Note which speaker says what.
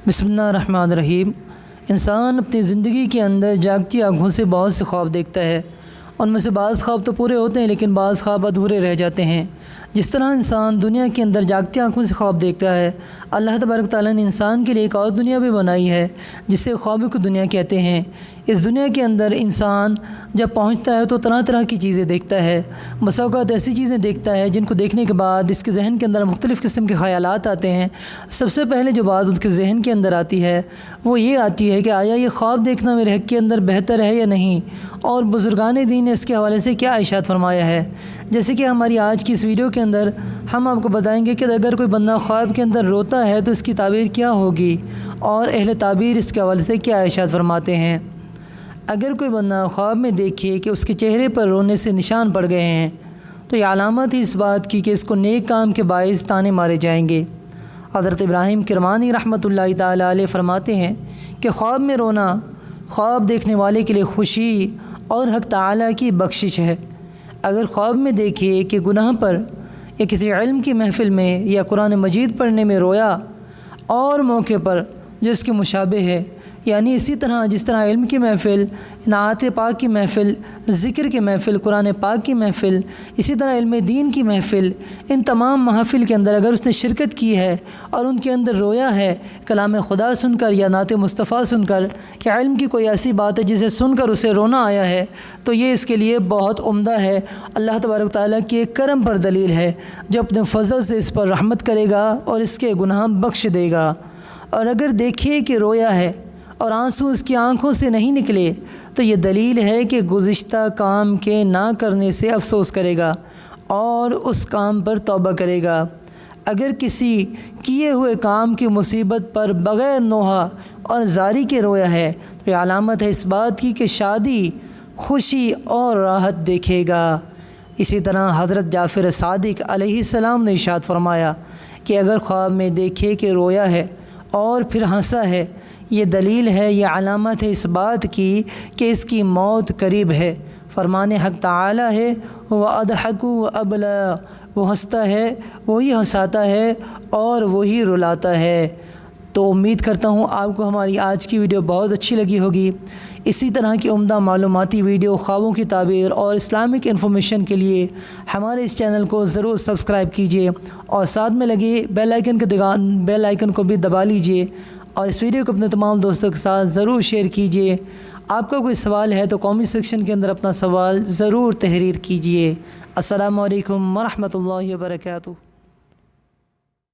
Speaker 1: बिस्मिल्लाहिर्रहमानिर्रहीम। इंसान अपनी ज़िंदगी के अंदर जागती आँखों से बहुत से ख्वाब देखता है। उनमें से बाज़ ख्वाब तो पूरे होते हैं, लेकिन बाज़ ख्वाब अधूरे रह जाते हैं। जिस तरह इंसान दुनिया के अंदर जागती आँखों से ख्वाब देखता है, अल्लाह तबारक तआला ने इंसान के लिए एक और दुनिया भी बनाई है, जिसे ख्वाबों की दुनिया कहते हैं। इस दुनिया के अंदर इंसान जब पहुंचता है तो तरह तरह की चीज़ें देखता है। बसा औक़ात ऐसी चीज़ें देखता है जिनको देखने के बाद इसके जहन के अंदर मुख्तलिफ़ किस्म के ख़यालात आते हैं। सबसे पहले जो बात उसके जहन के अंदर आती है वो ये आती है कि आया ये ख्वाब देखना मेरे हक़ के अंदर बेहतर है या नहीं, और बुज़ुर्गान दीन ने इसके हवाले से क्या इरशाद फरमाया है। जैसे कि हमारी आज की इस वीडियो के अंदर हम आपको बताएंगे कि अगर कोई बंदा ख्वाब के अंदर रोता है तो इसकी ताबीर क्या होगी, और अहले ताबीर इसके हवाले से क्या इरशाद फरमाते हैं। अगर कोई बंदा ख्वाब में देखे कि उसके चेहरे पर रोने से निशान पड़ गए हैं तो ये अलामत ही इस बात की कि इसको नेक काम के बाइस ताने मारे जाएंगे। हज़रत इब्राहीम किरमानी रहमतुल्लाहि ताला अलैह फरमाते हैं कि ख्वाब में रोना ख्वाब देखने वाले के लिए खुशी और हक़ ताला की बख्शिश है। अगर ख्वाब में देखे कि गुनाह पर या किसी इल्म की महफ़िल में या कुरान मजीद पढ़ने में रोया और मौके पर जो इसके मुशाबे है, यानी इसी तरह जिस तरह इल्म की महफ़िल, नात पाक की महफ़िल, ज़िक्र की महफ़िल, कुरान पाक की महफ़िल, इसी तरह इल्म दीन की महफ़िल, इन तमाम महफ़िल के अंदर अगर उसने शिरकत की है और उनके अंदर रोया है कलाम खुदा सुनकर या नात मुस्तफ़ा सुनकर, या इल्म की कोई ऐसी बात है जिसे सुनकर उसे रोना आया है, तो ये इसके लिए बहुत उम्दा है। अल्लाह तबारक तआला के करम पर दलील है जो अपने फ़ज़ल से इस पर रहमत करेगा और इसके गुनाह बख्श देगा। और अगर देखिए कि रोया है और आंसू उसकी आँखों से नहीं निकले तो ये दलील है कि गुज़िश्ता काम के ना करने से अफसोस करेगा और उस काम पर तौबा करेगा। अगर किसी किए हुए काम की मुसीबत पर बग़ैर नोहा और ज़ारी के रोया है तो ये अलामत है इस बात की कि शादी, खुशी और राहत देखेगा। इसी तरह हज़रत जाफ़र सादिक अलैहिस्सलाम ने इरशाद फरमाया कि अगर ख्वाब में देखे कि रोया है और फिर हंसा है, ये दलील है, ये अलामत है इस बात की कि इसकी मौत करीब है। फरमाने हक़ ताला है व अदहकु व अबला, वो हंसता है, वही हंसाता है और वही रुलाता है। तो उम्मीद करता हूँ आपको हमारी आज की वीडियो बहुत अच्छी लगी होगी। इसी तरह की उम्दा मालूमाती वीडियो, ख्वाबों की ताबीर और इस्लामिक इन्फॉर्मेशन के लिए हमारे इस चैनल को ज़रूर सब्सक्राइब कीजिए और साथ में लगे बेल आइकन को भी दबा लीजिए, और इस वीडियो को अपने तमाम दोस्तों के साथ ज़रूर शेयर कीजिए। आपका कोई सवाल है तो कमेंट सेक्शन के अंदर अपना सवाल ज़रूर तहरीर कीजिए। अस्सलामु अलैकुम व रहमतुल्लाहि व बरकातुहू।